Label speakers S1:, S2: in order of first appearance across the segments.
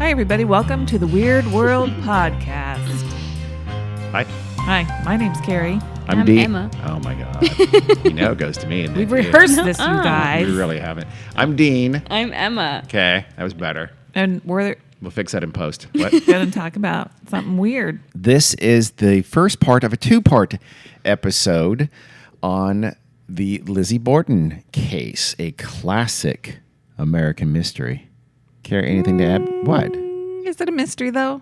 S1: Hi, everybody. Welcome to the Weird World Podcast.
S2: Hi.
S1: Hi, my name's Carrie.
S3: I'm
S2: Dean.
S3: Emma.
S2: Oh, my God. You know it goes to me.
S1: We've rehearsed this, you guys.
S2: We really haven't. I'm Dean.
S3: I'm Emma.
S2: Okay, that was better.
S1: And we're
S2: We'll fix that in post. What?
S1: going to talk about something weird.
S2: This is the first part of a two-part episode on the Lizzie Borden case, a classic American mystery. Carrie, anything to add? What?
S1: Is it a mystery, though?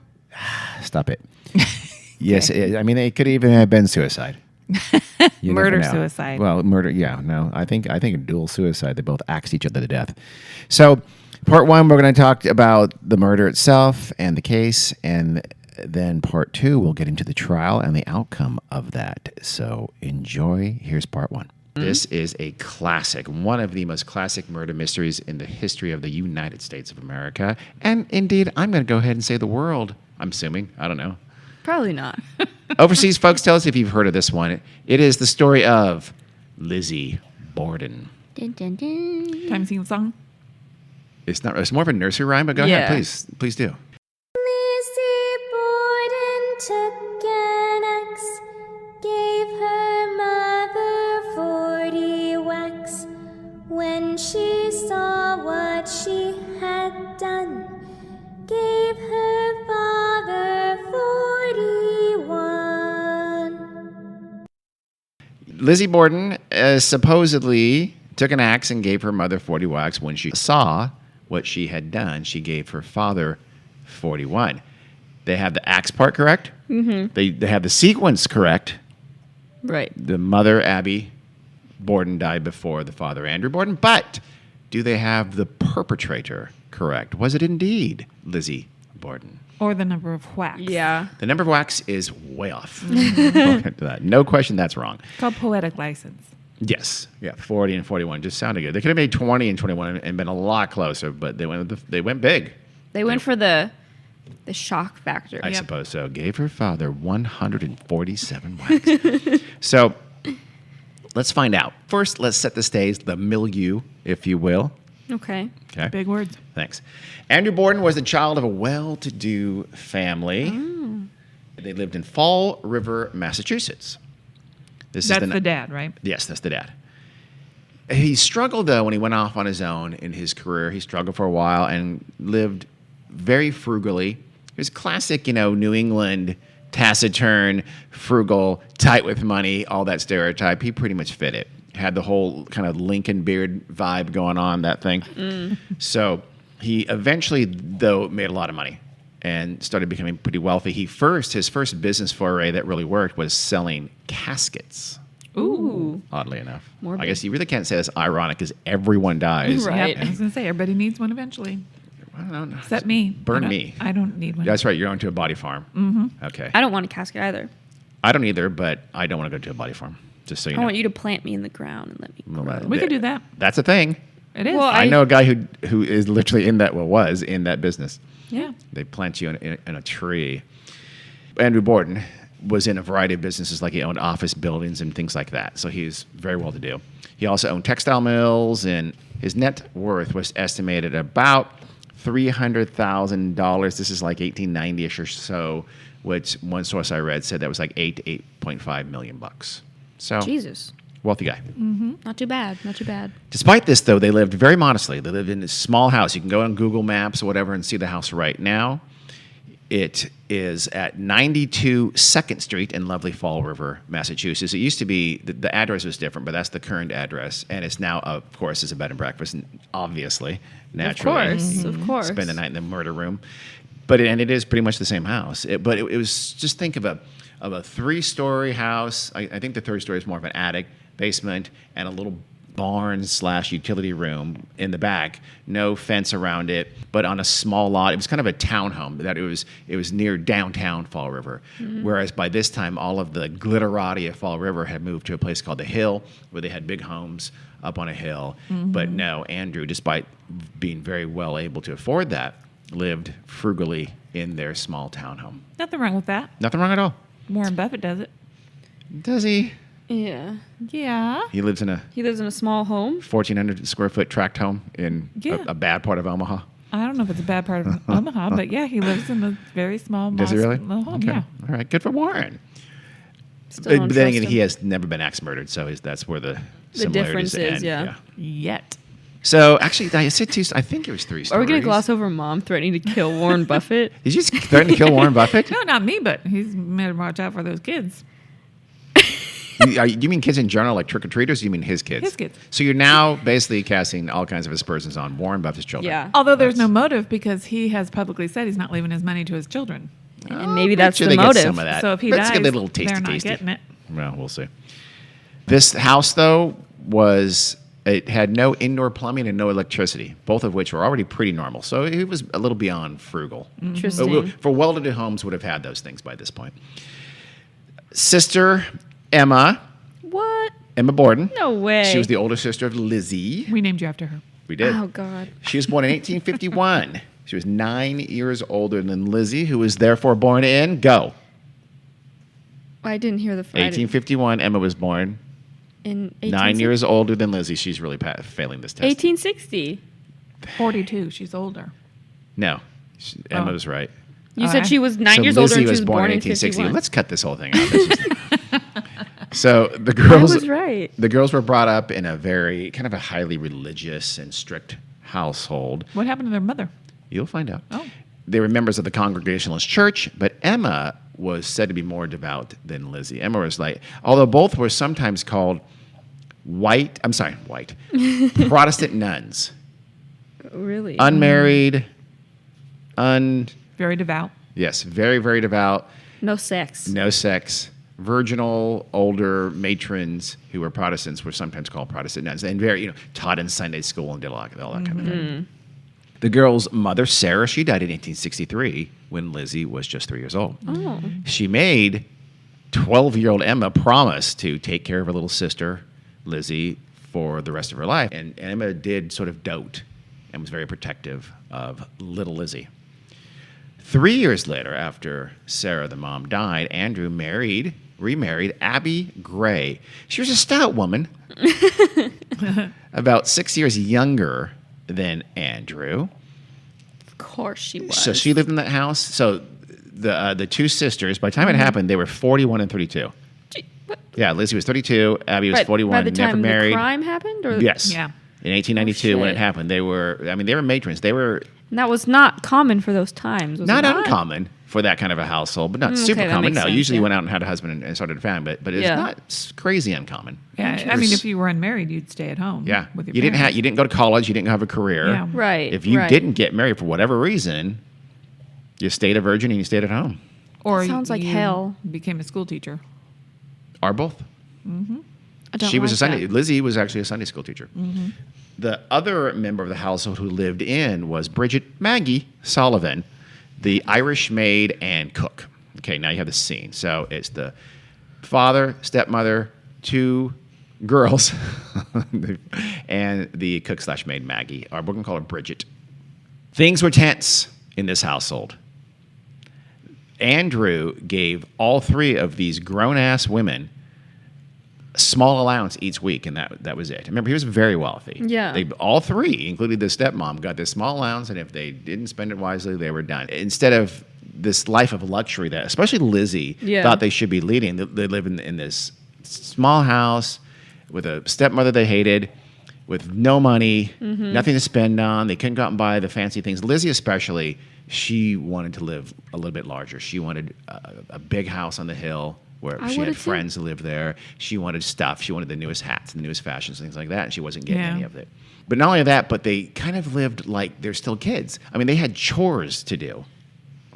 S2: Stop it. Yes, I mean, it could even have been suicide. You never know.
S1: Murder-suicide.
S2: Well, murder, yeah. No, I think a dual suicide. They both axed each other to death. So, part one, we're going to talk about the murder itself and the case, and then part two, we'll get into the trial and the outcome of that. So, enjoy. Here's part one. This is a classic, one of the most classic murder mysteries in the history of the United States of America. And indeed, I'm going to go ahead and say the world, I'm assuming. I don't know.
S3: Probably not.
S2: Overseas folks, tell us if you've heard of this one. It is the story of Lizzie Borden.
S3: Dun, dun, dun.
S1: Time to sing the song?
S2: It's more of a nursery rhyme, but go ahead, please do.
S4: Lizzie Borden took an axe, gave her mother 40 whacks. When she saw what she had done, gave her father 41.
S2: Lizzie Borden supposedly took an axe and gave her mother 40 whacks. When she saw what she had done, she gave her father 41. They have the axe part correct. Mm-hmm. They have the sequence correct.
S3: Right.
S2: The mother, Abby Borden, died before the father, Andrew Borden. But do they have the perpetrator correct? Was it indeed Lizzie Borden?
S1: Or the number of whacks.
S3: Yeah.
S2: The number of whacks is way off. We'll get to that. No question, that's wrong.
S1: It's called poetic license.
S2: Yes, yeah, 40 and 41 just sounded good. They could have made 20 and 21 and been a lot closer, but they went big.
S3: They went for the shock factor.
S2: I suppose so. Gave her father 147 whacks. So let's find out. First, let's set the stage, the milieu, if you will.
S3: Okay.
S2: Okay.
S1: Big words.
S2: Thanks. Andrew Borden was the child of a well-to-do family.
S3: Mm.
S2: They lived in Fall River, Massachusetts.
S1: That's the dad, right?
S2: Yes, that's the dad. He struggled, though, when he went off on his own in his career. He struggled for a while and lived very frugally. He was classic, New England, taciturn, frugal, tight with money, all that stereotype. He pretty much fit it. Had the whole kind of Lincoln beard vibe going on, that thing. Mm. So he eventually, though, made a lot of money and started becoming pretty wealthy. His first business foray that really worked was selling caskets.
S3: Ooh.
S2: Oddly enough.
S3: Morbid.
S2: I guess you really can't say that's ironic because everyone dies.
S3: Right.
S1: Yep, I was going to say, everybody needs one eventually.
S2: I don't know.
S1: Except me.
S2: Burn me.
S1: I don't need one.
S2: That's right. You're going to a body farm. Mm-hmm. Okay.
S3: I don't want a casket either.
S2: I don't either, but I don't want to go to a body farm. Just so you know.
S3: I want you to plant me in the ground and let me grow.
S1: We could do that.
S2: That's a thing.
S1: It is.
S3: Well,
S2: I know a guy who is literally was in that business.
S1: yeah.
S2: They plant you in a tree. Andrew Borden was in a variety of businesses, like he owned office buildings and things like that. So he's very well to do. He also owned textile mills, and his net worth was estimated about $300,000. This is like 1890-ish or so, which one source I read said that was like $8 to $8.5 million bucks. So
S3: Jesus.
S2: wealthy guy.
S3: Not too bad. Not too bad.
S2: Despite this, though, they lived very modestly. They lived in a small house. You can go on Google Maps or whatever and see the house right now. It is at 92 2nd Street in lovely Fall River, Massachusetts. It used to be, the address was different, but that's the current address. And it's now, of course, is a bed and breakfast, obviously, naturally.
S3: Of course.
S2: Spend the night in the murder room. But it is pretty much the same house. It was, just think of a 3-story house. I think the third story is more of an attic, basement, and a little barn/utility room in the back. No fence around it, but on a small lot. It was kind of a townhome. That it was near downtown Fall River. Mm-hmm. Whereas by this time, all of the glitterati of Fall River had moved to a place called the Hill, where they had big homes up on a hill. Mm-hmm. But no, Andrew, despite being very well able to afford that, lived frugally in their small townhome.
S1: Nothing wrong with that.
S2: Nothing wrong at all.
S1: Warren Buffett does it.
S2: Does he?
S3: Yeah.
S1: Yeah.
S2: He lives in a
S3: He lives in a small home.
S2: 1,400 square foot tract home in
S1: Yeah.
S2: a bad part of Omaha.
S1: I don't know if it's a bad part of Omaha, but yeah, he lives in a very small
S2: Does he really?
S1: little home.
S2: Okay.
S1: Yeah.
S2: All right. Good for Warren.
S3: Still don't
S2: But then
S3: trust
S2: again,
S3: him.
S2: he has never been axe murdered, so that's where the similarities
S3: difference is,
S2: end.
S3: yeah.
S1: Yet.
S2: So actually, I said two. I think it was 3 stories.
S3: Are we going to gloss over Mom threatening to kill Warren Buffett?
S2: Did you just threaten to kill Warren Buffett?
S1: No, not me, but he's made him watch out for those kids.
S2: You mean kids in general, like trick or treaters? Or you mean his kids?
S1: His kids.
S2: So you're now basically casting all kinds of aspersions on Warren Buffett's children.
S3: Yeah.
S1: Although there's no motive because he has publicly said he's not leaving his money to his children.
S3: And maybe that's
S2: Sure
S3: the
S2: they get
S3: motive.
S2: some of that.
S1: So if he
S2: Let's
S1: dies,
S2: get a little tasty,
S1: they're not
S2: tasty.
S1: getting it.
S2: Well, we'll see. This house, though, it had no indoor plumbing and no electricity, both of which were already pretty normal. So it was a little beyond frugal.
S3: Interesting.
S2: For well-to-do homes would have had those things by this point. Sister Emma
S3: What?
S2: Borden.
S3: No way.
S2: She was the older sister of Lizzie.
S1: We named you after her.
S2: We did.
S3: Oh, God.
S2: She was born in 1851. She was 9 years older than Lizzie, who was therefore born in, go.
S3: I didn't hear the
S2: 1851, Emma was born.
S3: In
S2: 9 years older than Lizzie. She's really failing this test.
S3: 1860.
S1: 42. She's older.
S2: No, Emma
S1: Oh.
S2: was right.
S3: You
S1: Oh,
S3: said she was 9
S2: So
S3: years
S2: Lizzie
S3: older and she
S2: was
S3: was
S2: born in
S3: in
S2: 1860.
S3: 51.
S2: Let's cut this whole thing out. This is- so the
S3: I
S2: girls,
S3: was right.
S2: the girls were brought up in a very kind of a highly religious and strict household.
S1: What happened to their mother?
S2: You'll find out.
S1: Oh.
S2: They were members of the Congregationalist Church, but Emma was said to be more devout than Lizzie. Emma was like, although both were sometimes called white, Protestant nuns.
S3: Really?
S2: Unmarried,
S1: Very devout.
S2: yes, very, very devout,
S3: No sex.
S2: no sex, virginal, older matrons who were Protestants were sometimes called Protestant nuns, and very, taught in Sunday school and did all that kind of thing. The girl's mother, Sarah, she died in 1863 when Lizzie was just 3 years old.
S3: Oh.
S2: She made 12-year-old Emma promise to take care of her little sister, Lizzie, for the rest of her life. And Emma did sort of dote and was very protective of little Lizzie. 3 years later, after Sarah, the mom, died, Andrew remarried Abby Gray. She was a stout woman, about 6 years younger than Andrew.
S3: Of course she was.
S2: So she lived in that house. So the two sisters, by the time it happened, they were 41 and 32.
S3: What?
S2: Yeah, Lizzie was 32, Abby was 41,
S3: By the
S2: never
S3: time
S2: married.
S3: the crime happened? Or?
S2: Yes.
S1: Yeah.
S2: In 1892, when it
S3: shit.
S2: happened, they were matrons. They were
S3: And that was not common for those times. Was
S2: not
S3: it
S2: uncommon for that kind of a household, but not super
S3: okay, that
S2: common.
S3: makes
S2: No,
S3: sense,
S2: usually
S3: yeah.
S2: went out and had a husband and started a family, but it's
S3: Yeah.
S2: not crazy uncommon.
S1: Yeah. I mean, if you were unmarried, you'd stay at home.
S2: Yeah.
S1: With your
S2: You
S1: parents.
S2: didn't go to college, you didn't have a career.
S1: Yeah.
S3: Right.
S2: If you
S3: right.
S2: didn't get married for whatever reason, you stayed a virgin and you stayed at home.
S1: Or
S3: Sounds like
S1: you
S3: hell.
S1: Became a school teacher.
S2: Or both.
S3: I don't
S2: She was
S3: like
S2: a Sunday.
S3: that.
S2: Lizzie was actually a Sunday school teacher. The other member of the household who lived in was Maggie Sullivan, the Irish maid and cook. Okay, now you have the scene. So it's the father, stepmother, two girls, and the cook/maid Maggie. Or we're going to call her Bridget. Things were tense in this household. Andrew gave all three of these grown-ass women a small allowance each week, and that was it. Remember, he was very wealthy.
S3: Yeah.
S2: They all three, including the stepmom, got this small allowance, and if they didn't spend it wisely, they were done. Instead of this life of luxury that, especially Lizzie,
S3: Yeah.
S2: thought they should be leading, they live in this small house with a stepmother they hated, with no money, nothing to spend on. They couldn't go out and buy the fancy things. Lizzie especially, she wanted to live a little bit larger. She wanted a big house on the hill where
S3: I
S2: she had
S3: would've too.
S2: friends who lived there. She wanted stuff. She wanted the newest hats and the newest fashions, things like that, and she wasn't getting
S1: Yeah.
S2: any of it. But not only that, but they kind of lived like they're still kids. I mean, they had chores to do.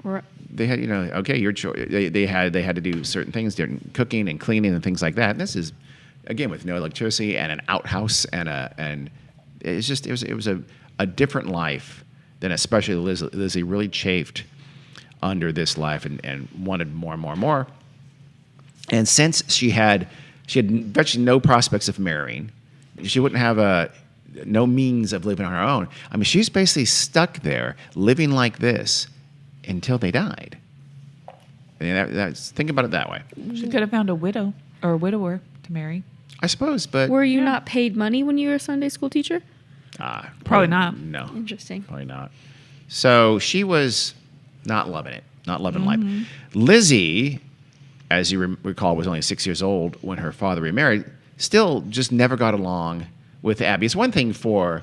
S3: Or-
S2: They had, your chore. They had to do certain things, different cooking and cleaning and things like that. And this is, again, with no electricity and an outhouse and it's just it was a different life than especially Lizzie really chafed under this life and wanted more and more and more. And since she had virtually no prospects of marrying, she wouldn't have no means of living on her own. I mean, she's basically stuck there living like this until they died. I mean, think about it that way.
S1: She could have found a widow or a widower to marry.
S2: I suppose, but
S3: Were you not paid money when you were a Sunday school teacher?
S2: Ah,
S1: Probably not.
S2: No,
S3: Interesting.
S2: probably not. So she was not loving it, not loving life. Lizzie, as you recall, was only 6 years old when her father remarried, still just never got along with Abby. It's one thing for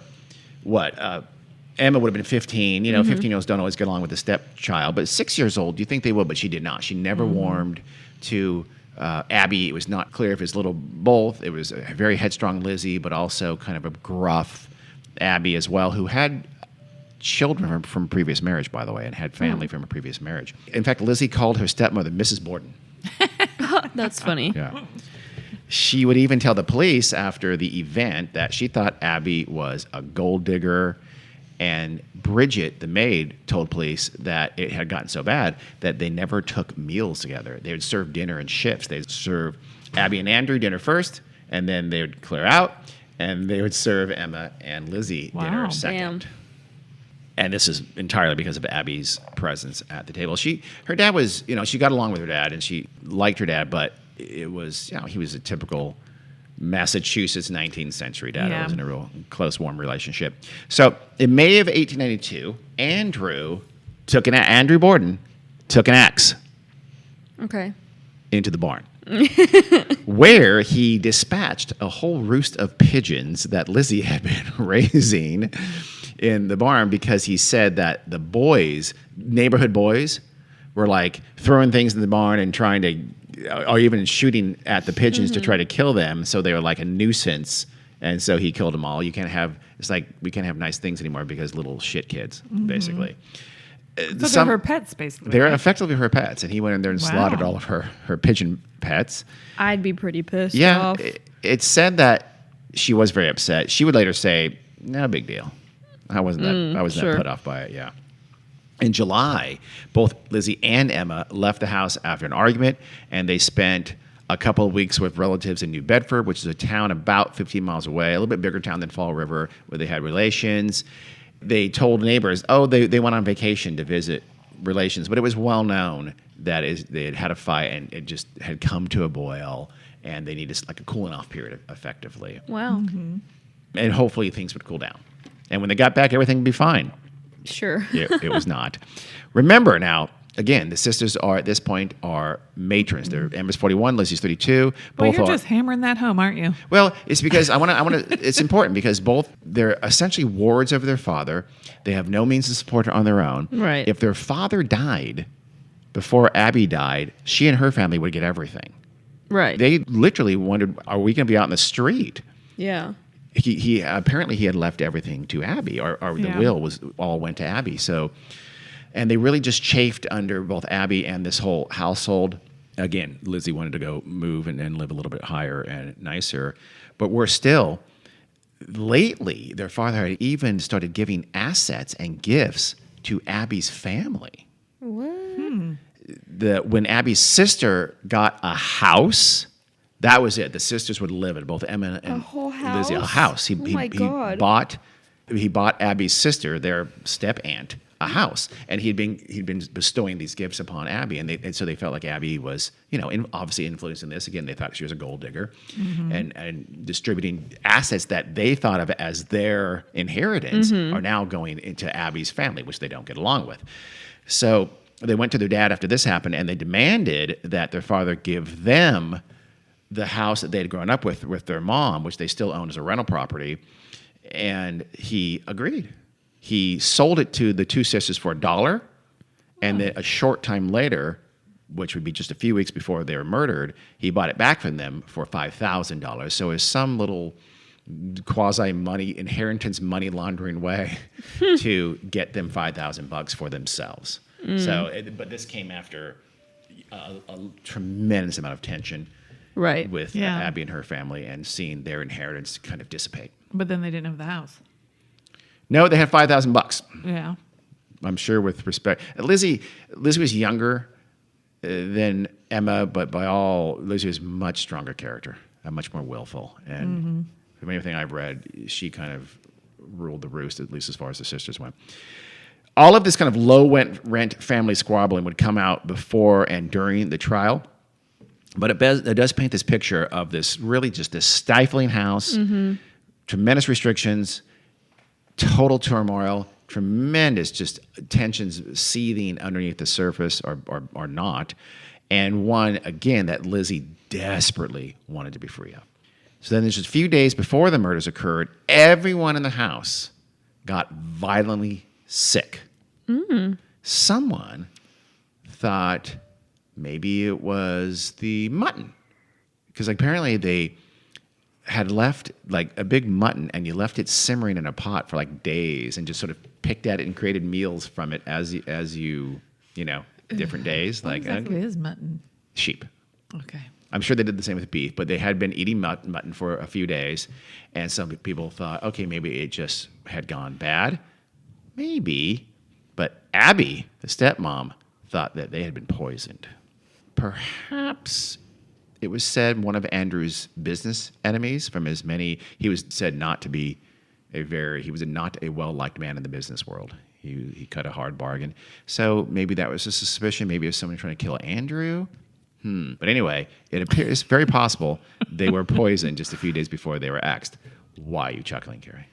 S2: Emma would have been 15. 15-year-olds don't always get along with the stepchild, but 6 years old, you think they would, but she did not. She never warmed to Abby. It was not clear if it's little both. It was a very headstrong Lizzie, but also kind of a gruff Abby as well, who had children from previous marriage, by the way, and had family from a previous marriage. In fact, Lizzie called her stepmother Mrs. Borden.
S3: That's funny.
S2: Yeah. She would even tell the police after the event that she thought Abby was a gold digger. And Bridget, the maid, told police that it had gotten so bad that they never took meals together. They would serve dinner in shifts. They'd serve Abby and Andrew dinner first, and then they would clear out, and they would serve Emma and Lizzie dinner second.
S3: Damn.
S2: And this is entirely because of Abby's presence at the table. Her dad was, she got along with her dad, and she liked her dad, but it was, he was a typical Massachusetts 19th century dad. It wasn't a real close, warm relationship. So in May of 1892, Andrew Borden took an axe
S3: Okay.
S2: into the barn, where he dispatched a whole roost of pigeons that Lizzie had been raising in the barn, because he said that the boys, neighborhood boys, were like throwing things in the barn and trying to, or even shooting at the pigeons to try to kill them. So they were like a nuisance. And so he killed them all. We can't have nice things anymore because little shit kids, basically.
S1: So they're her pets, basically.
S2: They're
S1: right?
S2: effectively her pets. And he went in there and slaughtered all of her pigeon pets.
S3: I'd be pretty pissed
S2: Yeah.
S3: off.
S2: It's said that she was very upset. She would later say, no big deal. I wasn't that put off by it, yeah. In July, both Lizzie and Emma left the house after an argument, and they spent a couple of weeks with relatives in New Bedford, which is a town about 15 miles away, a little bit bigger town than Fall River, where they had relations. They told neighbors, they went on vacation to visit relations, but it was well known that they had had a fight, and it just had come to a boil, and they needed like a cooling off period, effectively.
S3: Wow.
S2: And hopefully things would cool down. And when they got back, everything would be fine.
S3: Sure.
S2: It was not. Remember now, again, the sisters are at this point are matrons. They're Emma's 41, Lizzie's 32.
S1: Well,
S2: Both
S1: you're
S2: are.
S1: just hammering that home, aren't you?
S2: Well, it's because I want to. It's important because both they're essentially wards of their father. They have no means to support her on their own.
S3: Right.
S2: If their father died before Abby died, she and her family would get everything.
S3: Right.
S2: They literally wondered, are we going to be out in the street?
S3: Yeah.
S2: He apparently he had left everything to Abby, or the will was all went to Abby. So, and they really just chafed under both Abby and this whole household. Again, Lizzie wanted to go move and live a little bit higher and nicer, but we're still. Lately, their father had even started giving assets and gifts to Abby's family.
S3: What?
S2: When Abby's sister got a house. That was it. The sisters would live in both Emma and
S3: whole
S2: Lizzie. A house.
S3: God.
S2: He bought Abby's sister, their step aunt, a house, and he'd been bestowing these gifts upon Abby, and so they felt like Abby was, obviously influencing this. Again, they thought she was a gold digger, and distributing assets that they thought of as their inheritance are now going into Abby's family, which they don't get along with. So they went to their dad after this happened, and they demanded that their father give them the house that they had grown up with their mom, which they still own as a rental property, and he agreed. He sold it to the two sisters for $1, and then a short time later, which would be just a few weeks before they were murdered, he bought it back from them for $5,000. So it's some little inheritance money laundering way to get them $5,000 for themselves. So, but this came after a tremendous amount of tension.
S3: Right.
S2: With Abby and her family, and seeing their inheritance kind of dissipate.
S1: But then they didn't have the house.
S2: No, they had $5,000.
S1: Yeah.
S2: I'm sure with respect. Lizzie was younger than Emma, but Lizzie was a much stronger character, much more willful. And from anything I've read, she kind of ruled the roost, at least as far as the sisters went. All of this kind of low rent family squabbling would come out before and during the trial. But it does paint this picture of this really just this stifling house, tremendous restrictions, total turmoil, tremendous just tensions seething underneath the surface or not. And one, again, that Lizzie desperately wanted to be free of. So then just a few days before the murders occurred, everyone in the house got violently sick. Someone thought maybe it was the mutton. Because apparently they had left like a big mutton and you left it simmering in a pot for like days and just sort of picked at it and created meals from it as you different days.
S1: What exactly is mutton?
S2: Sheep.
S1: Okay.
S2: I'm sure they did the same with beef, but they had been eating mutton for a few days, and some people thought, okay, maybe it just had gone bad. Maybe. But Abby, the stepmom, thought that they had been poisoned. Perhaps it was said one of Andrew's business enemies from his many, he was said not to be he was not a well-liked man in the business world. He cut a hard bargain. So maybe that was a suspicion. Maybe it was someone trying to kill Andrew. But anyway, it appears very possible they were poisoned just a few days before they were axed. Why are you chuckling, Carrie?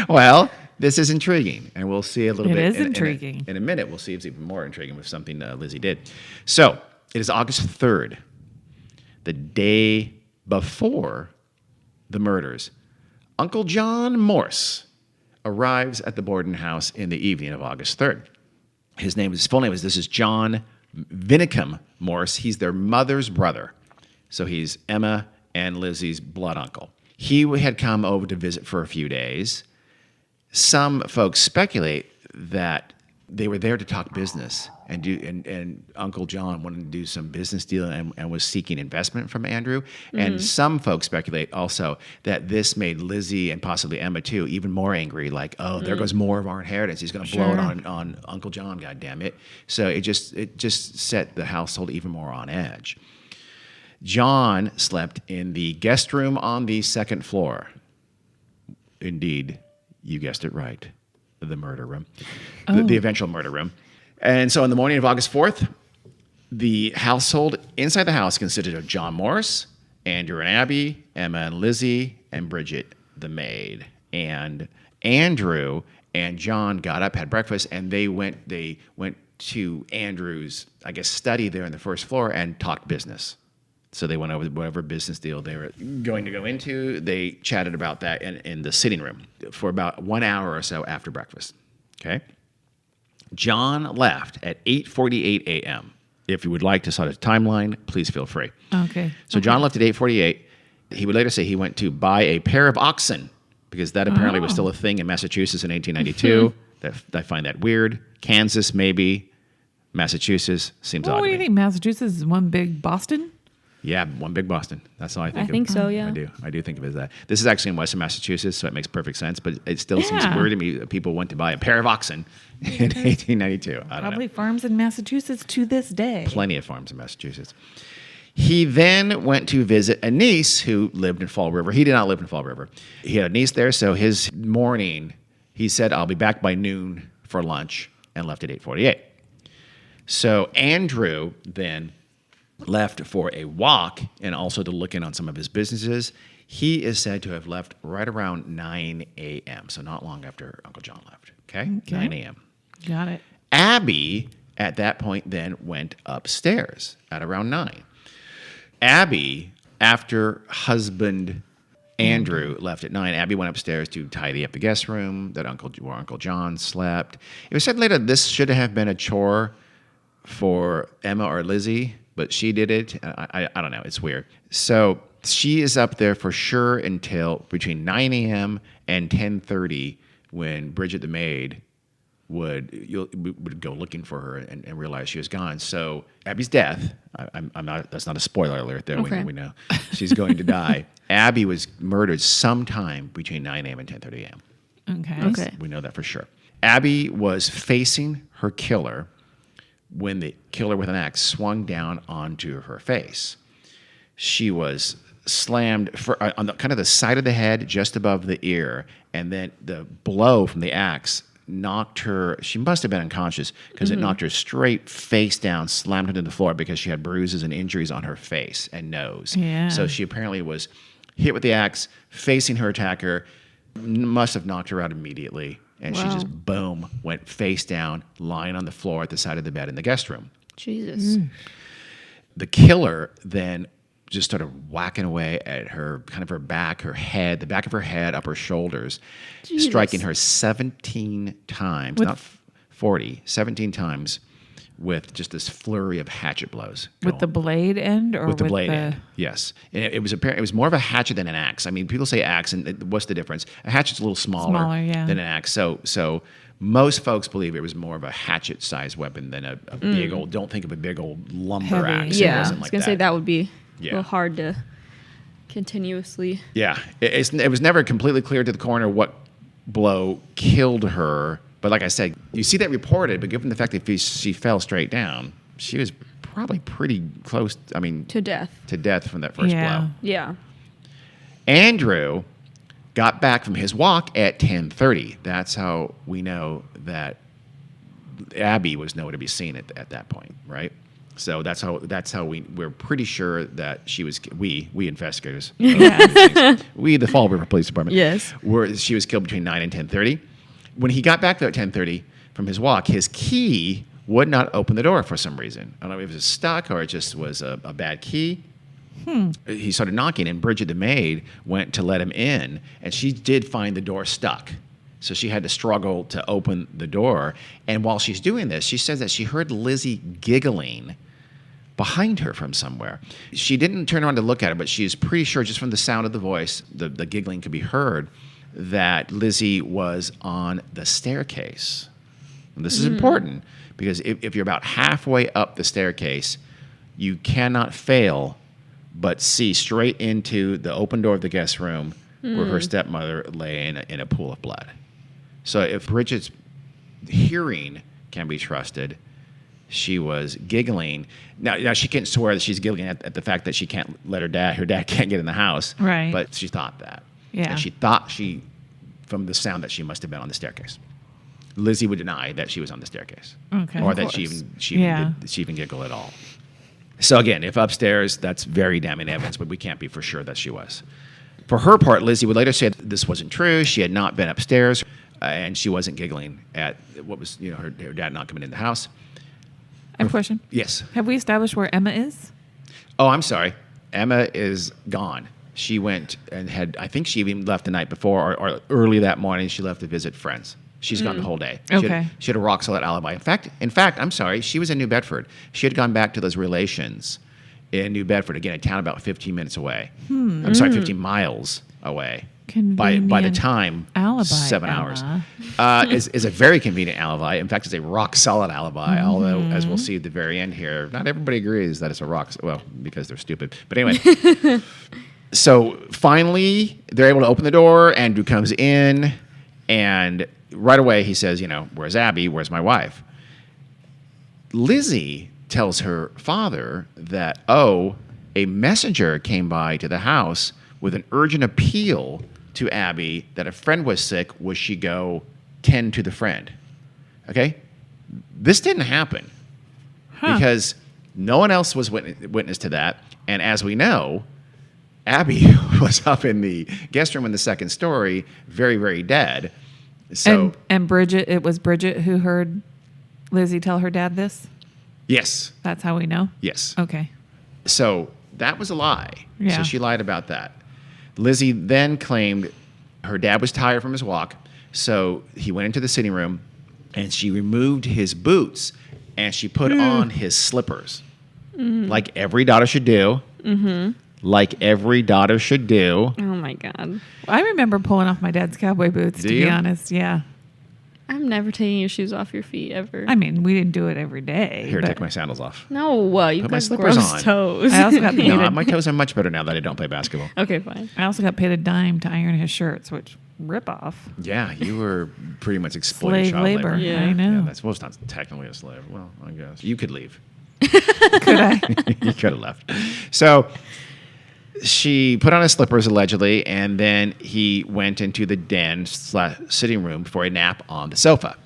S2: Well, this is intriguing, and we'll see a little bit.
S1: It is intriguing.
S2: In a minute, we'll see if it's even more intriguing with something Lizzie did. So it is August 3rd, the day before the murders. Uncle John Morse arrives at the Borden House in the evening of August 3rd. His full name is John Vinicum Morse. He's their mother's brother. So he's Emma and Lizzie's blood uncle. He had come over to visit for a few days. Some folks speculate that they were there to talk business and Uncle John wanted to do some business deal and was seeking investment from Andrew. And some folks speculate also that this made Lizzie and possibly Emma too even more angry. Like, oh, there goes more of our inheritance. He's going to blow it on Uncle John. God damn it! So it just set the household even more on edge. John slept in the guest room on the second floor. Indeed, you guessed it right. The murder room, the eventual murder room. And so on the morning of August 4th, the household inside the house consisted of John Morse, Andrew and Abby, Emma and Lizzie, and Bridget, the maid. And Andrew and John got up, had breakfast, and they went to Andrew's, I guess, study there on the first floor and talked business. So they went over whatever business deal they were going to go into. They chatted about that in the sitting room for about 1 hour or so after breakfast. Okay? John left at 8:48 a.m. If you would like to start a timeline, please feel free.
S1: Okay.
S2: So John left at 8:48. He would later say he went to buy a pair of oxen because that apparently was still a thing in Massachusetts in 1892. I find that weird. Kansas, maybe. Massachusetts seems odd to
S1: What do
S2: me.
S1: you think? Massachusetts is one big Boston?
S2: Yeah, one big Boston. That's all I think of.
S3: I think so, yeah.
S2: I do think of it as that. This is actually in Western Massachusetts, so it makes perfect sense, but it still seems weird to me that people went to buy a pair of oxen in 1892. I don't
S1: Probably
S2: know.
S1: farms in Massachusetts to this day.
S2: Plenty of farms in Massachusetts. He then went to visit a niece who lived in Fall River. He did not live in Fall River. He had a niece there, so his morning, he said, I'll be back by noon for lunch, and left at 8:48. So Andrew then left for a walk and also to look in on some of his businesses. He is said to have left right around 9 a.m., so not long after Uncle John left. Okay? 9 a.m.
S1: Got it.
S2: Abby, at that point, then went upstairs at around 9. Abby, after husband Andrew left at 9, Abby went upstairs to tidy up the guest room where Uncle John slept. It was said later this should have been a chore for Emma or Lizzie, but she did it. I don't know. It's weird. So she is up there for sure until between 9 a.m. and 10:30 when Bridget the maid would go looking for her and realize she was gone. So Abby's death, I'm not. That's not a spoiler alert there.
S3: Okay.
S2: We know she's going to die. Abby was murdered sometime between 9 a.m. and 10:30 a.m.
S1: Okay.
S2: We know that for sure. Abby was facing her killer when the killer with an axe swung down onto her face. She was slammed on kind of the side of the head, just above the ear, and then the blow from the axe knocked her. She must have been unconscious because it knocked her straight face down, slammed her to the floor because she had bruises and injuries on her face and nose.
S1: Yeah.
S2: So she apparently was hit with the axe, facing her attacker, Must have knocked her out immediately. And she
S3: Wow.
S2: just, boom, went face down, lying on the floor at the side of the bed in the guest room.
S3: Jesus.
S2: The killer then just started whacking away at her, kind of her back, her head, the back of her head, up her shoulders,
S3: Jesus.
S2: striking her 17 times, not 40, 17 times with just this flurry of hatchet blows.
S1: With the blade end or
S2: With the blade end, yes. And it was apparent. It was more of a hatchet than an axe. I mean, people say axe, and what's the difference? A hatchet's a little smaller,
S1: yeah.
S2: than an axe. So most folks believe it was more of a hatchet-sized weapon than a big old. Don't think of a big old lumber
S1: Heavy.
S2: axe. It
S3: Yeah, I
S2: wasn't
S3: was
S2: like
S3: gonna say that would be a
S2: Yeah.
S3: little hard to continuously.
S2: Yeah, it was never completely clear to the coroner what blow killed her. But like I said, you see that reported, but given the fact that she fell straight down, she was probably pretty close. I mean,
S3: To death.
S2: to death from that first
S1: Yeah.
S2: blow.
S3: Yeah.
S2: Andrew got back from his walk at 10:30. That's how we know that Abby was nowhere to be seen at that point, right? So that's how we're pretty sure that she was we investigators, we the Fall River Police Department,
S3: Yes.
S2: she was killed between 9 and 10:30. When he got back there at 10:30 from his walk, his key would not open the door for some reason. I don't know if it was stuck or it just was a bad key. He started knocking, and Bridget, the maid, went to let him in, and she did find the door stuck. So she had to struggle to open the door. And while she's doing this, she says that she heard Lizzie giggling behind her from somewhere. She didn't turn around to look at her, but she is pretty sure, just from the sound of the voice, the giggling could be heard, that Lizzie was on the staircase. And this is important, because if you're about halfway up the staircase, you cannot fail but see straight into the open door of the guest room where her stepmother lay in a pool of blood. So if Bridget's hearing can be trusted, she was giggling. Now she can't swear that she's giggling at the fact that she can't let her dad can't get in the house.
S1: Right.
S2: But she thought that.
S1: Yeah.
S2: And she thought from the sound that she must have been on the staircase. Lizzie would deny that she was on the staircase.
S1: Okay.
S2: Or
S1: Of
S2: that she
S1: course.
S2: even giggled at all. So again, if upstairs, that's very damning evidence, but we can't be for sure that she was. For her part, Lizzie would later say that this wasn't true. She had not been upstairs, and she wasn't giggling at what was, her dad not coming in the house.
S1: I have a question.
S2: Yes.
S1: Have we established where Emma is?
S2: Oh, I'm sorry. Emma is gone. She went and I think she even left the night before or early that morning. She left to visit friends. She's gone the whole day.
S1: Okay.
S2: She had a rock solid alibi. In fact, I'm sorry. She was in New Bedford. She had gone back to those relations in New Bedford, again, a town about 15 minutes away. I'm sorry, 15 miles away. By the
S1: Convenient
S2: time,
S1: alibi,
S2: 7 hours.
S1: Emma.
S2: Is a very convenient alibi. In fact, it's a rock solid alibi, although, as we'll see at the very end here, not everybody agrees that it's a well, because they're stupid. But anyway. So finally, they're able to open the door. Andrew comes in, and right away he says, where's Abby? Where's my wife? Lizzie tells her father that, a messenger came by to the house with an urgent appeal to Abby that a friend was sick. Would she go tend to the friend? Okay? This didn't happen because no one else was witness to that. And as we know, Abby was up in the guest room in the second story, very, very dead. So
S1: And Bridget, it was Bridget who heard Lizzie tell her dad this?
S2: yes,
S1: That's how we know?
S2: yes.
S1: Okay.
S2: So that was a lie.
S1: Yeah.
S2: So she lied about that. Lizzie then claimed her dad was tired from his walk, so he went into the sitting room and she removed his boots and she put on his slippers, like every daughter should do. Like every daughter should do.
S3: Oh my God.
S1: I remember pulling off my dad's cowboy boots,
S2: Do
S1: to
S2: you?
S1: be honest. Yeah.
S3: I'm never taking your shoes off your feet ever.
S1: I mean, we didn't do it every day.
S2: Here,
S1: but
S2: take my sandals off.
S3: No, you've
S2: Put my
S3: got
S2: slippers
S3: gross
S2: on.
S3: toes.
S1: I also got paid.
S2: No, my toes are much better now that I don't play basketball.
S3: Okay, fine.
S1: I also got paid a dime to iron his shirts, which rip off.
S2: Yeah, you were pretty much exploiting
S1: Slave
S2: child
S1: labor.
S3: Yeah.
S1: I know.
S2: Yeah, that's well, it's not technically a slave. Well, I guess you could leave.
S1: Could I?
S2: You could have left. So she put on his slippers allegedly, and then he went into the den / sitting room for a nap on the sofa.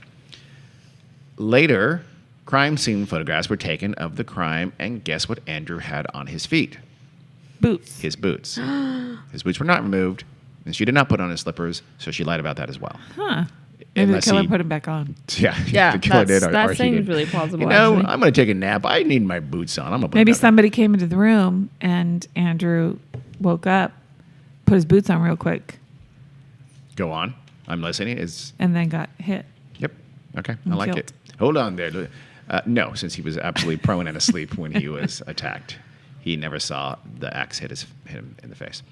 S2: Later, crime scene photographs were taken of the crime, and guess what Andrew had on his feet?
S1: Boots.
S2: His boots. His boots were not removed. And she did not put on his slippers, so she lied about that as well.
S1: Huh. Maybe the
S2: Unless
S1: killer
S2: he-
S1: put him back on.
S2: Yeah,
S3: Yeah,
S2: the killer did.
S3: that
S2: he
S3: seems
S2: did.
S3: really plausible.
S2: You know,
S3: actually.
S2: I'm going to take a nap. I need my boots on. I'm gonna put
S1: Maybe
S2: them back on.
S1: somebody came into the room and Andrew woke up, put his boots on real quick,
S2: Go on. I'm listening. It's
S1: and then got hit.
S2: Yep. Okay. I
S1: And
S2: like
S1: killed.
S2: it. Hold on there. No, since he was absolutely prone and asleep when he was attacked. He never saw the axe hit him in the face.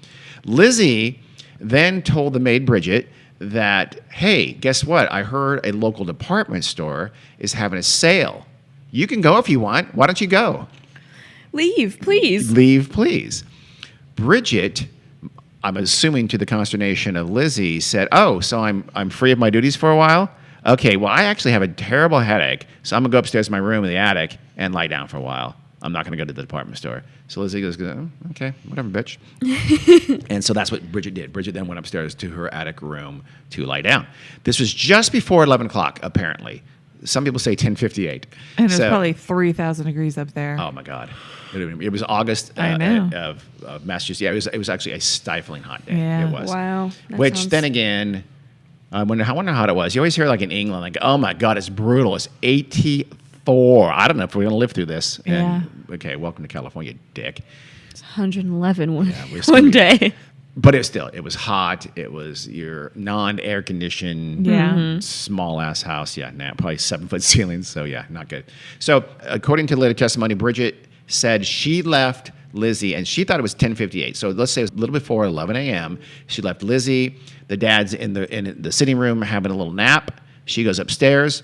S2: Lizzie then told the maid Bridget that, hey, guess what? I heard a local department store is having a sale. You can go if you want. Why don't you go?
S3: Leave, please.
S2: Leave, please. Bridget, I'm assuming to the consternation of Lizzie, said, oh, so I'm free of my duties for a while? Okay, well, I actually have a terrible headache, so I'm going to go upstairs to my room in the attic and lie down for a while. I'm not going to go to the department store. So Lizzie goes, oh, okay, whatever, bitch. And so that's what Bridget did. Bridget then went upstairs to her attic room to lie down. This was just before 11 o'clock, apparently. Some people say 10:58.
S1: And it was probably 3,000 degrees up there.
S2: Oh my God! It was August
S1: I know.
S2: of Massachusetts. Yeah, it was actually a stifling hot day.
S1: Yeah.
S2: It was.
S3: Wow. that
S2: Which
S3: sounds-
S2: then again, I wonder how hot it was. You always hear like in England, like, oh my God, it's brutal. It's 84. I don't know if we're gonna live through this.
S1: Yeah.
S2: And, okay, welcome to California, dick.
S3: It's 111 one,
S2: we're
S3: one day.
S2: But it was hot. It was your non-air conditioned,
S1: Yeah.
S2: small ass house. Yeah, now probably 7-foot ceilings. So yeah, not good. So according to later testimony, Bridget said she left Lizzie, and she thought it was 10:58. So let's say it was a little before 11 a.m. She left Lizzie. The dad's in the sitting room having a little nap. She goes upstairs.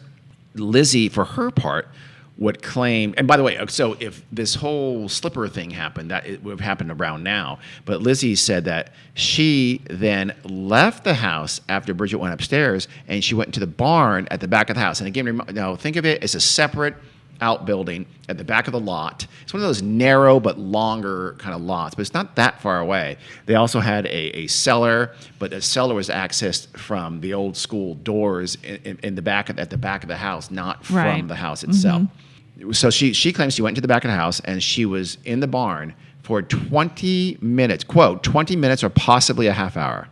S2: Lizzie, for her part, would claim, and by the way, so if this whole slipper thing happened, that it would have happened around now. But Lizzie said that she then left the house after Bridget went upstairs, and she went into the barn at the back of the house. And again, now think of it as a separate outbuilding at the back of the lot. It's one of those narrow but longer kind of lots, but it's not that far away. They also had a cellar, but the cellar was accessed from the old school doors in the back at the back of the house, not from
S1: Right.
S2: the house itself. So she claims she went to the back of the house and she was in the barn for 20 minutes, quote, 20 minutes or possibly a half hour.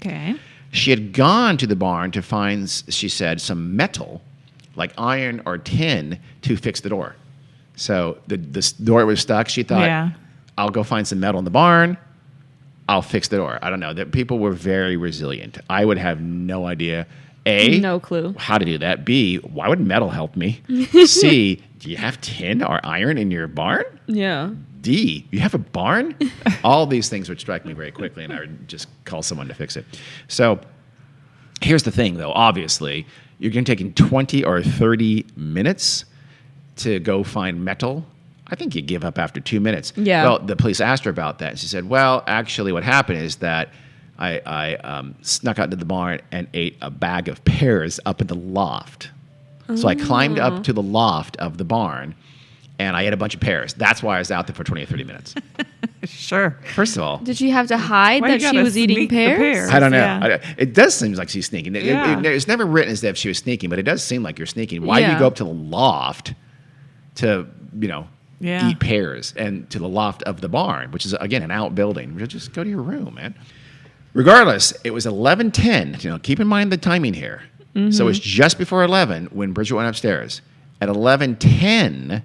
S1: Okay.
S2: She had gone to the barn to find, she said, some metal, like iron or tin, to fix the door. So the door was stuck. She thought,
S1: Yeah.
S2: I'll go find some metal in the barn. I'll fix the door. I don't know. That people were very resilient. I would have no idea. A,
S3: No clue.
S2: how to do that. B, why would metal help me? C, do you have tin or iron in your barn?
S3: Yeah.
S2: D, you have a barn? All these things would strike me very quickly, and I would just call someone to fix it. So here's the thing, though. Obviously, you're going to take 20 or 30 minutes to go find metal. I think you give up after 2 minutes.
S3: Yeah.
S2: Well, the police asked her about that, and she said, well, actually what happened is that I snuck out to the barn and ate a bag of pears up in the loft. So I climbed up to the loft of the barn, and I ate a bunch of pears. That's why I was out there for 20 or 30 minutes.
S1: Sure.
S2: First of all,
S3: Did she have to hide
S1: Why you
S3: that she
S1: gotta
S3: was eating
S1: sneak the
S3: pears?
S1: pears?
S2: I don't know.
S1: Yeah.
S2: It does seem like she's sneaking.
S1: Yeah.
S2: It's never written as if she was sneaking, but it does seem like you're sneaking. Why do you
S3: Yeah.
S2: go up to the loft to,
S1: Yeah.
S2: eat pears, and to the loft of the barn, which is, again, an outbuilding? Just go to your room, man. Regardless, it was 11:10. Keep in mind the timing here. So it's just before 11 when Bridget went upstairs. At 11:10,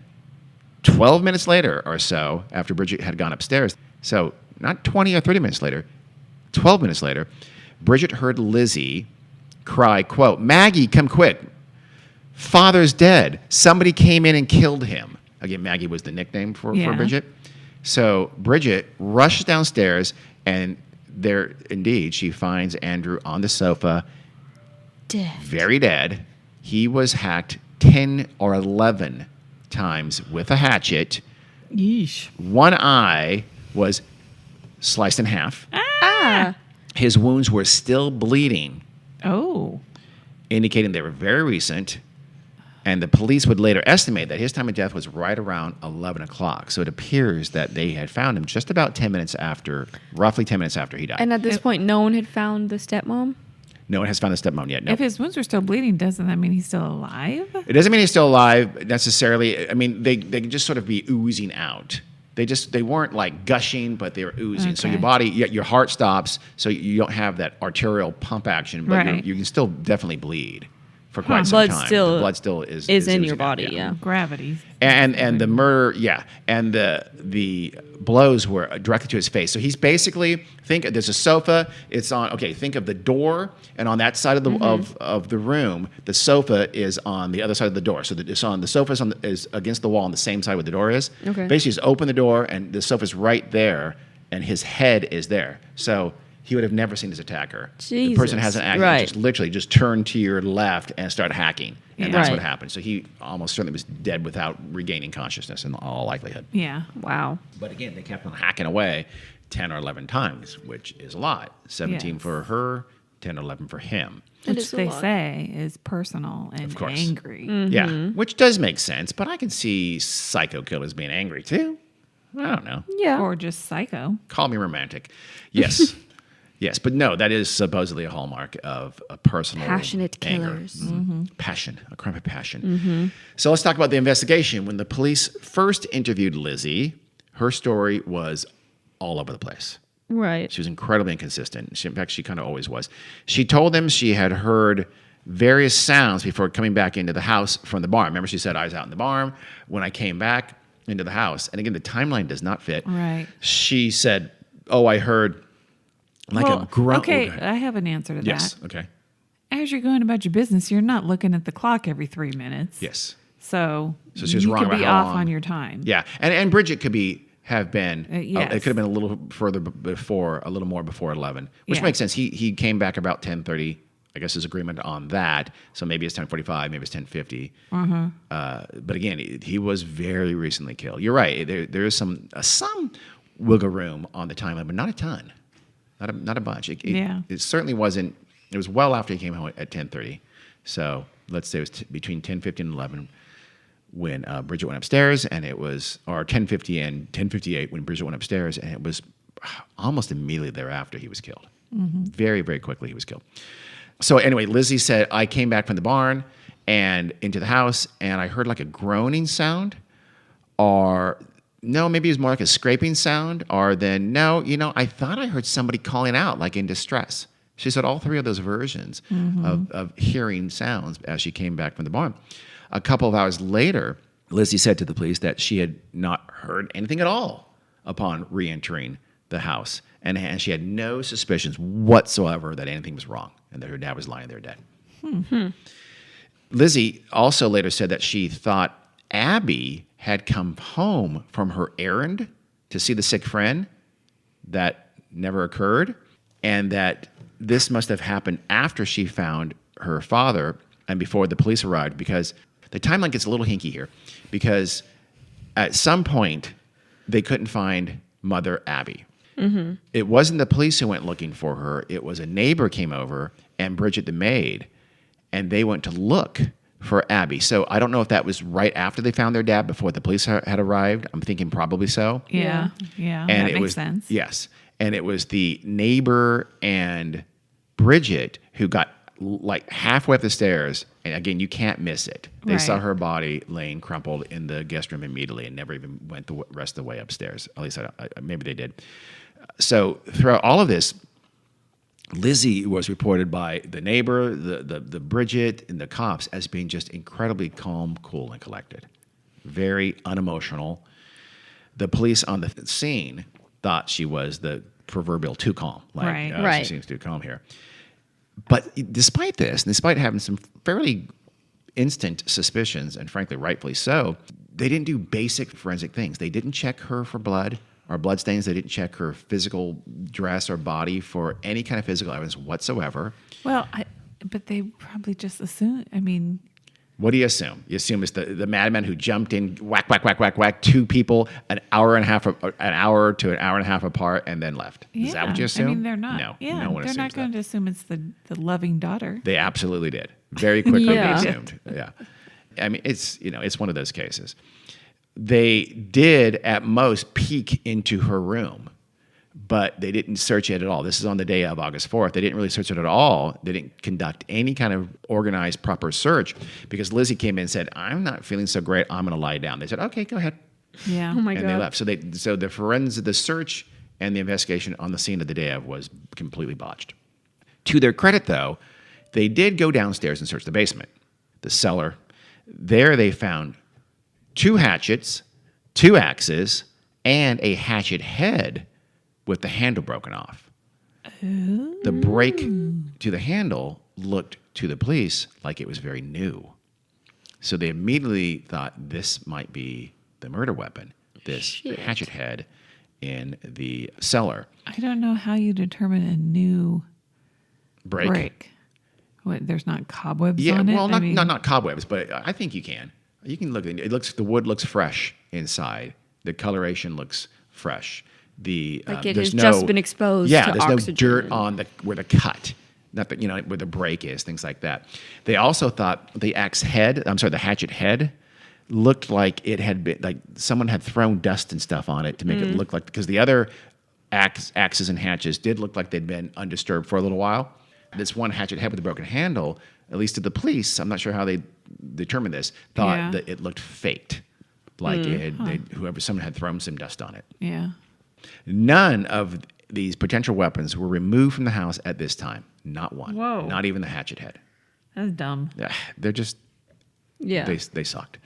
S2: 12 minutes later or so, after Bridget had gone upstairs, so not 20 or 30 minutes later, 12 minutes later, Bridget heard Lizzie cry, quote, Maggie, come quick. Father's dead. Somebody came in and killed him. Again, Maggie was the nickname for
S1: Yeah.
S2: Bridget. So Bridget rushes downstairs, and there, indeed, she finds Andrew on the sofa,
S3: Dead.
S2: very dead. He was hacked 10 or 11 times with a hatchet.
S1: Yeesh.
S2: One eye was sliced in half.
S3: Ah.
S2: His wounds were still bleeding,
S1: Oh.
S2: indicating they were very recent. And the police would later estimate that his time of death was right around 11 o'clock. So it appears that they had found him just about 10 minutes after, roughly 10 minutes after he died.
S3: And at this point, no one had found the stepmom?
S2: No one has found the stepmom yet. No.
S1: If his wounds are still bleeding, doesn't that mean he's still alive?
S2: It doesn't mean he's still alive necessarily. I mean, they can just sort of be oozing out. They weren't like gushing, but they were oozing. So
S1: Okay.
S2: your body, your heart stops, so you don't have that arterial pump action, but
S1: Right.
S2: you can still definitely bleed for quite some
S3: Blood
S2: time.
S3: still
S2: The blood still is
S3: in your
S2: oozing out,
S3: body, yeah.
S1: Gravity.
S2: And the murder, and the blows were directly to his face. So he's basically there's a sofa. It's on. Okay, think of the door, and on that side of the of the room, the sofa is on the other side of the door. So the sofa is against the wall on the same side where the door is.
S3: Okay.
S2: Basically, just open the door, and the sofa's right there, and his head is there. So he would have never seen his attacker. The person
S3: Jesus.
S2: hasn't acted.
S3: Right.
S2: Just literally just turn to your left and start hacking. And that's
S3: Right.
S2: what happened. So he almost certainly was dead without regaining consciousness in all likelihood.
S1: Yeah.
S3: Wow.
S2: But again, they kept on hacking away 10 or 11 times, which is a lot. 17
S1: Yes.
S2: for her, 10 or 11 for him.
S3: That
S1: Which
S3: is a
S1: they
S3: lot.
S1: say is personal and
S2: Of course.
S1: angry.
S2: Yeah, which does make sense, but I can see psycho killers being angry too. I don't know.
S3: Yeah.
S1: Or just psycho.
S2: Call me romantic. Yes. Yes, but no, that is supposedly a hallmark of a personal
S3: Passionate
S2: anger.
S3: killers.
S2: Passion, a crime of passion. So let's talk about the investigation. When the police first interviewed Lizzie, her story was all over the place.
S3: Right.
S2: She was incredibly inconsistent. In fact, she kind of always was. She told them she had heard various sounds before coming back into the house from the barn. Remember, she said, I was out in the barn when I came back into the house. And again, the timeline does not fit.
S1: Right.
S2: She said, I heard like
S1: Well,
S2: a grunt.
S1: okay, I have an answer to
S2: Yes.
S1: that.
S2: Okay.
S1: As you're going about your business, you're not looking at the clock every 3 minutes.
S2: Yes.
S1: So
S2: she was
S1: you
S2: wrong
S1: could
S2: about
S1: be
S2: how
S1: off
S2: long.
S1: on your time.
S2: Yeah. And Bridget could have been.
S1: Yes.
S2: It could have been a little further before, a little more before 11, which
S1: Yeah.
S2: makes sense. He came back about 10:30. I guess his agreement on that. So maybe it's 10:45, maybe it's 10:50. But again, he was very recently killed. You're right. There is some wiggle room on the timeline, but not a ton. Not a bunch. It certainly wasn't. It was well after he came home at 10:30. So let's say it was between 10:50 and 11 when Bridget went upstairs, and it was, or 10:50 and 10:58 when Bridget went upstairs, and it was almost immediately thereafter he was killed. Very, very quickly he was killed. So anyway, Lizzie said, I came back from the barn and into the house, and I heard like a groaning sound, or no, maybe it was more like a scraping sound, or then, no, I thought I heard somebody calling out like in distress. She said all three of those versions of hearing sounds as she came back from the barn. A couple of hours later, Lizzie said to the police that she had not heard anything at all upon re-entering the house, and she had no suspicions whatsoever that anything was wrong and that her dad was lying there dead. Lizzie also later said that she thought Abby had come home from her errand to see the sick friend that never occurred, and that this must have happened after she found her father and before the police arrived, because the timeline gets a little hinky here, because at some point they couldn't find Mother Abby. It wasn't the police who went looking for her. It was a neighbor came over, and Bridget the maid, and they went to look for Abby. So I don't know if that was right after they found their dad, before the police had arrived. I'm thinking probably so.
S1: Yeah.
S2: And
S1: that
S2: it
S1: makes
S2: was,
S1: sense.
S2: Yes. And it was the neighbor and Bridget who got like halfway up the stairs. And again, you can't miss it. They saw
S1: Right.
S2: her body laying crumpled in the guest room immediately and never even went the rest of the way upstairs. At least maybe they did. So throughout all of this, Lizzie was reported by the neighbor, the Bridget, and the cops as being just incredibly calm, cool, and collected. Very unemotional. The police on the scene thought she was the proverbial too calm.
S1: Right.
S3: Right.
S2: She seems too calm here. But despite this, and despite having some fairly instant suspicions, and frankly, rightfully so, they didn't do basic forensic things. They didn't check her for blood or blood stains. They didn't check her physical dress or body for any kind of physical evidence whatsoever.
S1: Well, but they probably just assume. I mean,
S2: What do you assume? You assume it's the madman who jumped in, whack, whack, whack, whack, whack, two people, an hour to an hour and a half apart, and then left. Is that what you assume?
S1: I mean, they're not.
S2: No,
S1: Yeah,
S2: no one
S1: they're not
S2: assumes
S1: going
S2: that.
S1: to assume it's the loving daughter.
S2: They absolutely did. Very quickly
S3: Yeah.
S2: they assumed. Yeah. I mean, it's one of those cases. They did at most peek into her room, but they didn't search it at all. This is on the day of August 4th. They didn't really search it at all. They didn't conduct any kind of organized, proper search, because Lizzie came in and said, I'm not feeling so great. I'm going to lie down. They said, okay, go ahead.
S1: Yeah.
S3: Oh my
S2: and
S3: god.
S2: they left. So the search and the investigation on the scene of the day of was completely botched. To their credit, though, they did go downstairs and search the basement, the cellar. There they found 2 hatchets, 2 axes, and a hatchet head with the handle broken off. The break to the handle looked to the police like it was very new. So they immediately thought this might be the murder weapon, this
S3: Shit.
S2: hatchet head in the cellar.
S1: I don't know how you determine a new
S2: Break.
S1: break. What, there's not cobwebs
S2: Yeah,
S1: on it?
S2: well,
S1: I mean,
S2: not cobwebs, but I think you can. You can look at it. The wood looks fresh inside. The coloration looks fresh.
S3: Like it
S2: there's
S3: has just been exposed
S2: Yeah,
S3: to
S2: there's
S3: oxygen.
S2: no dirt on where the cut, not the, where the break is, things like that. They also thought the hatchet head looked like it had been, like someone had thrown dust and stuff on it to make it look like, because the other axes and hatches did look like they'd been undisturbed for a little while. This one hatchet head with a broken handle, at least to the police, I'm not sure how they determined this, thought that it looked faked, like someone had thrown some dust on it.
S1: yeah.
S2: None of these potential weapons were removed from the house at this time. Not one.
S1: Whoa.
S2: Not even the hatchet head.
S1: That's dumb.
S2: They're just
S3: Yeah.
S2: they sucked.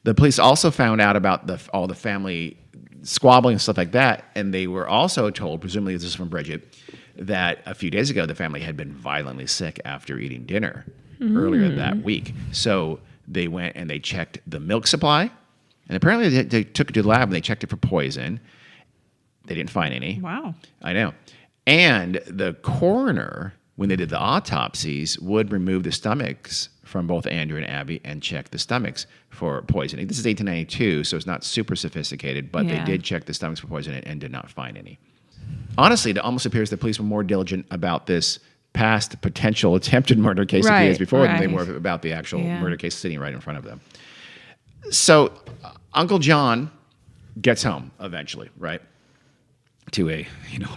S2: The police also found out about all the family squabbling and stuff like that, and they were also told, presumably this is from Bridget, that a few days ago the family had been violently sick after eating dinner earlier that week. So they went and they checked the milk supply, and apparently they took it to the lab and they checked it for poison. They didn't find any.
S1: Wow.
S2: I know. And the coroner, when they did the autopsies, would remove the stomachs from both Andrew and Abby and check the stomachs for poisoning. This is 1892, so it's not super sophisticated, but they did check the stomachs for poisoning and did not find any. Honestly, it almost appears the police were more diligent about this past potential attempted murder case a few days before than they were about the actual murder case sitting right in front of them. So Uncle John gets home eventually, right? To a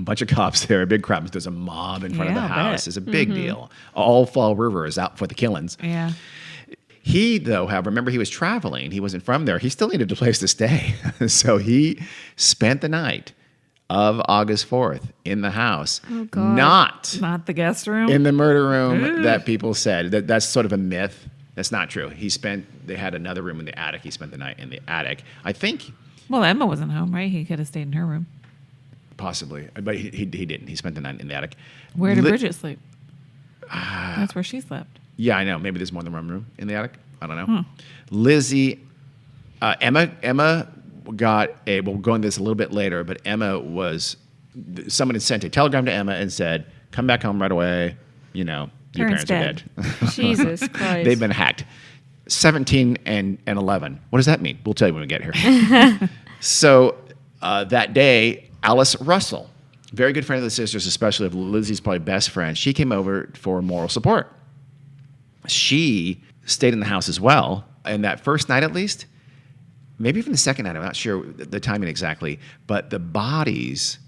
S2: bunch of cops there, a big crowd. There's a mob in front of the house. It's a big deal. All Fall River is out for the killings.
S1: Yeah.
S2: He, though, remember he was traveling. He wasn't from there. He still needed a place to stay. So he spent the night of August 4th in the house.
S3: Oh, God.
S1: Not the guest room?
S2: In the murder room that people said. That's sort of a myth. That's not true. They had another room in the attic. He spent the night in the attic. I think.
S1: Well, Emma wasn't home, right? He could have stayed in her room.
S2: Possibly. But he didn't. He spent the night in the attic.
S1: Where did Bridget sleep? That's where she slept.
S2: Yeah, I know. Maybe there's more than one room in the attic. I don't know. Lizzie, Emma got we'll go into this a little bit later, but someone had sent a telegram to Emma and said, come back home right away. Your parents are dead.
S3: Jesus Christ.
S2: They've been hacked. 17 and 11. What does that mean? We'll tell you when we get here. So that day, Alice Russell, very good friend of the sisters, especially of Lizzie's probably best friend, she came over for moral support. She stayed in the house as well. And that first night, at least, maybe even the second night, I'm not sure the timing exactly, but the bodies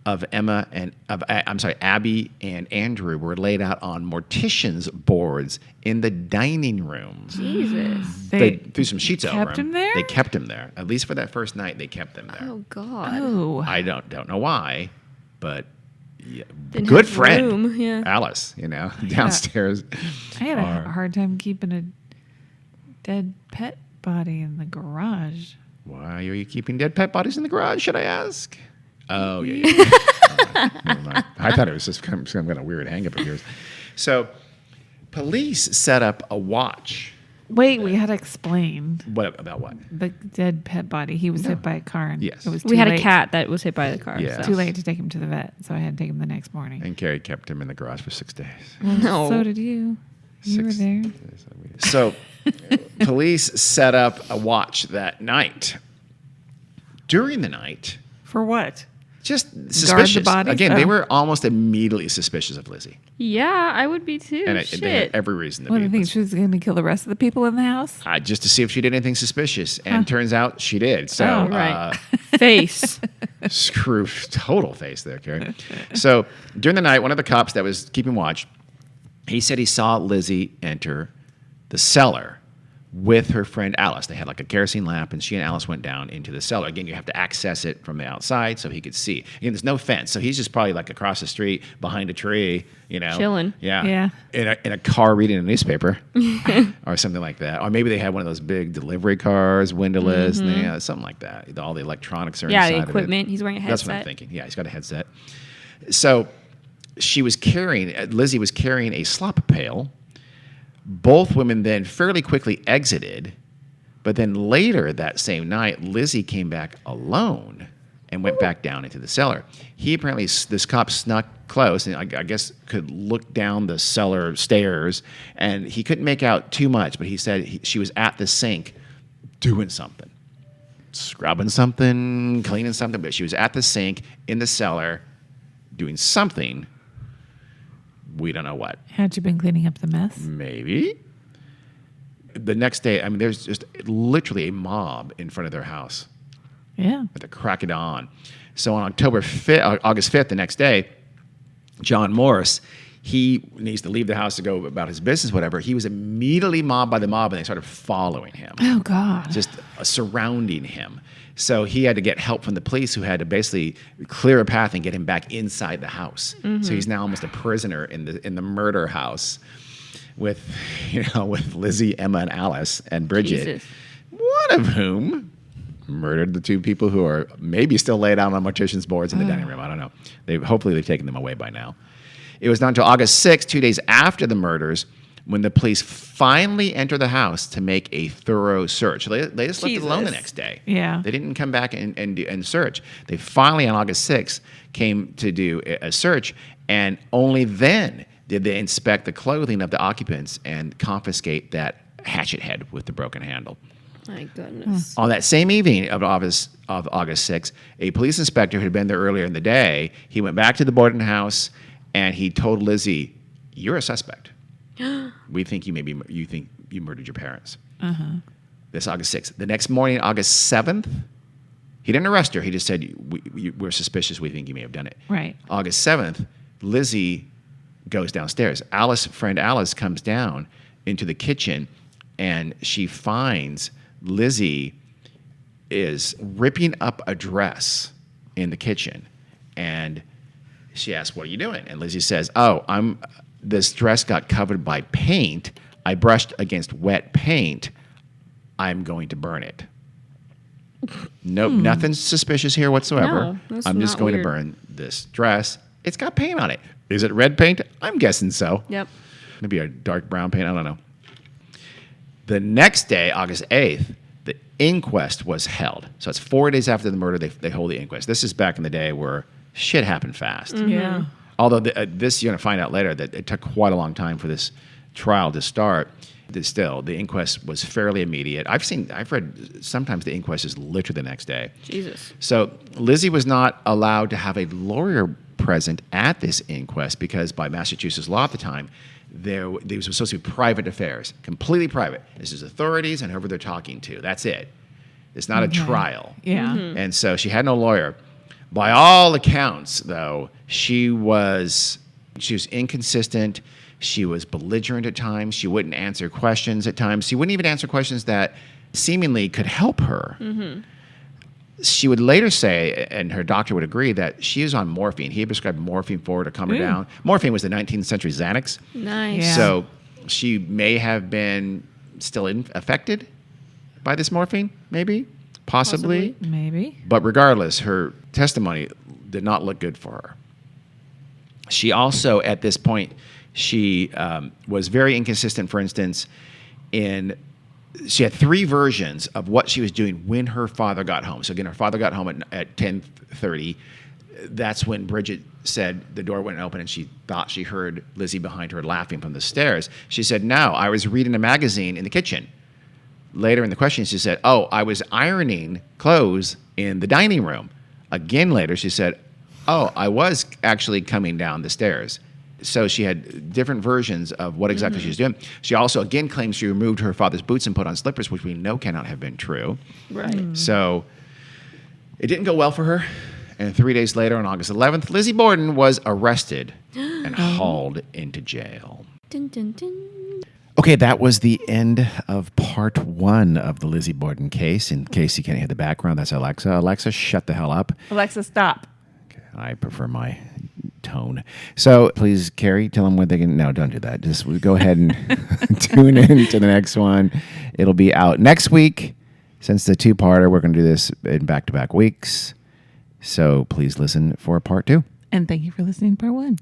S2: of Abby and Andrew were laid out on mortician's boards in the dining room.
S3: Jesus.
S2: They threw some sheets over him.
S1: kept him there?
S2: They kept him there. At least for that first night, they kept him there.
S3: Oh, God.
S1: Oh.
S2: I don't know why, but
S3: Didn't
S2: good
S3: have
S2: friend,
S3: room, yeah.
S2: Alice, downstairs.
S1: I had a hard time keeping a dead pet body in the garage.
S2: Why are you keeping dead pet bodies in the garage, should I ask? Oh, yeah. Never mind. I thought it was just some kind of weird hang-up of yours. So police set up a watch.
S1: Wait, we had to explain
S2: About what?
S1: the dead pet body. He was hit by a car. And
S2: Yes.
S1: It was
S3: We had
S1: late.
S3: a cat that was hit by the car.
S2: Yeah.
S3: So.
S1: Too late to take him to the vet, so I had to take him the next morning.
S2: And Carrie kept him in the garage for 6 days.
S3: No.
S1: So did you. You were there.
S2: So police set up a watch that night. During the night,
S1: For what?
S2: just suspicious.
S1: bodies?
S2: Again, they
S1: Oh.
S2: were almost immediately suspicious of Lizzie.
S3: Yeah, I would be too.
S2: And they had
S3: Shit.
S2: every reason to
S1: What,
S2: be.
S1: do you think she was going to kill the rest of the people in the house?
S2: Just to see if she did anything suspicious. And turns out she did. So,
S1: Oh,
S3: right. Face.
S2: screw total face there, Carrie. So during the night, one of the cops that was keeping watch, he said he saw Lizzie enter the cellar with her friend Alice. They had like a kerosene lamp, and she and Alice went down into the cellar. Again, you have to access it from the outside so he could see. Again, there's no fence, so he's just probably like across the street behind a tree,
S3: Chilling.
S2: Yeah. In a car reading a newspaper or something like that. Or maybe they had one of those big delivery cars, windowless, and something like that. All the electronics are inside
S3: the
S2: of it.
S3: equipment. He's wearing a headset.
S2: That's what I'm thinking. Yeah, he's got a headset. So Lizzie was carrying a slop pail. Both women then fairly quickly exited, but then later that same night, Lizzie came back alone and went back down into the cellar. He apparently, this cop snuck close and I guess could look down the cellar stairs, and he couldn't make out too much, but he said she was at the sink doing something. Scrubbing something, cleaning something, but she was at the sink in the cellar doing something. We don't know what.
S1: Had you been cleaning up the mess?
S2: Maybe. The next day, there's just literally a mob in front of their house
S1: Yeah.
S2: at the crack of dawn. So on August 5th, the next day, John Morris, he needs to leave the house to go about his business, whatever. He was immediately mobbed by the mob, and they started following him.
S1: Oh, God.
S2: Just surrounding him. So he had to get help from the police, who had to basically clear a path and get him back inside the house. So he's now almost a prisoner in the murder house with Lizzie, Emma, and Alice and Bridget,
S3: Jesus.
S2: one of whom murdered the two people who are maybe still laid out on mortician's boards in the dining room. I don't know. Hopefully they've taken them away by now. It was not until August 6th, 2 days after the murders, when the police finally entered the house to make a thorough search. They just left it alone the next day.
S1: Yeah.
S2: They didn't come back and search. They finally, on August 6th, came to do a search, and only then did they inspect the clothing of the occupants and confiscate that hatchet head with the broken handle.
S3: My goodness.
S2: On that same evening of August 6th, a police inspector who had been there earlier in the day, he went back to the Borden House, and he told Lizzie, "You're a suspect. We think you think you murdered your parents." This August 6th. The next morning, August 7th, he didn't arrest her. He just said, we're suspicious. We think you may have done it.
S1: Right.
S2: August 7th, Lizzie goes downstairs. Friend Alice comes down into the kitchen, and she finds Lizzie is ripping up a dress in the kitchen. And she asks, "What are you doing?" And Lizzie says, "This dress got covered by paint. I brushed against wet paint. I'm going to burn it." Nope, nothing suspicious here whatsoever.
S3: No, that's
S2: I'm just
S3: not
S2: going
S3: weird.
S2: to burn this dress. It's got paint on it. Is it red paint? I'm guessing so.
S3: Yep.
S2: Maybe a dark brown paint. I don't know. The next day, August 8th, the inquest was held. So it's 4 days after the murder, they hold the inquest. This is back in the day where shit happened fast.
S1: Yeah.
S2: Although this, you're going to find out later that it took quite a long time for this trial to start. Still, the inquest was fairly immediate. I've read sometimes the inquest is literally the next day.
S3: Jesus.
S2: So Lizzie was not allowed to have a lawyer present at this inquest because by Massachusetts law at the time, these were supposed to be private affairs, completely private. This is authorities and whoever they're talking to. That's it. It's not a trial.
S1: Yeah.
S2: And so she had no lawyer. By all accounts, though, she was inconsistent. She was belligerent at times. She wouldn't answer questions at times. She wouldn't even answer questions that seemingly could help her. She would later say, and her doctor would agree, that she is on morphine. He had prescribed morphine for her to calm her down. Morphine was the 19th century Xanax.
S3: Nice.
S1: Yeah.
S2: So she may have been still affected by this morphine, maybe, possibly.
S1: Maybe.
S2: But regardless, her testimony did not look good for her. She also, at this point, she was very inconsistent. For instance, she had three versions of what she was doing when her father got home. So again, her father got home at 10:30. That's when Bridget said the door went open and she thought she heard Lizzie behind her laughing from the stairs. She said, "No, I was reading a magazine in the kitchen." Later in the question, she said, "Oh, I was ironing clothes in the dining room." Again later, she said, "Oh, I was actually coming down the stairs." So she had different versions of what exactly she was doing. She also, again, claims she removed her father's boots and put on slippers, which we know cannot have been true.
S3: Right.
S2: So it didn't go well for her. And 3 days later, on August 11th, Lizzie Borden was arrested and hauled into jail.
S3: Dun, dun, dun.
S2: Okay, that was the end of part 1 of the Lizzie Borden case. In case you can't hear the background, that's Alexa. Alexa, shut the hell up.
S1: Alexa, stop.
S2: Okay, I prefer my tone. So please, Carrie, tell them where they can. No, don't do that. Just go ahead and tune in to the next one. It'll be out next week. Since the 2-parter, we're going to do this in back-to-back weeks. So please listen for part 2.
S1: And thank you for listening to part 1.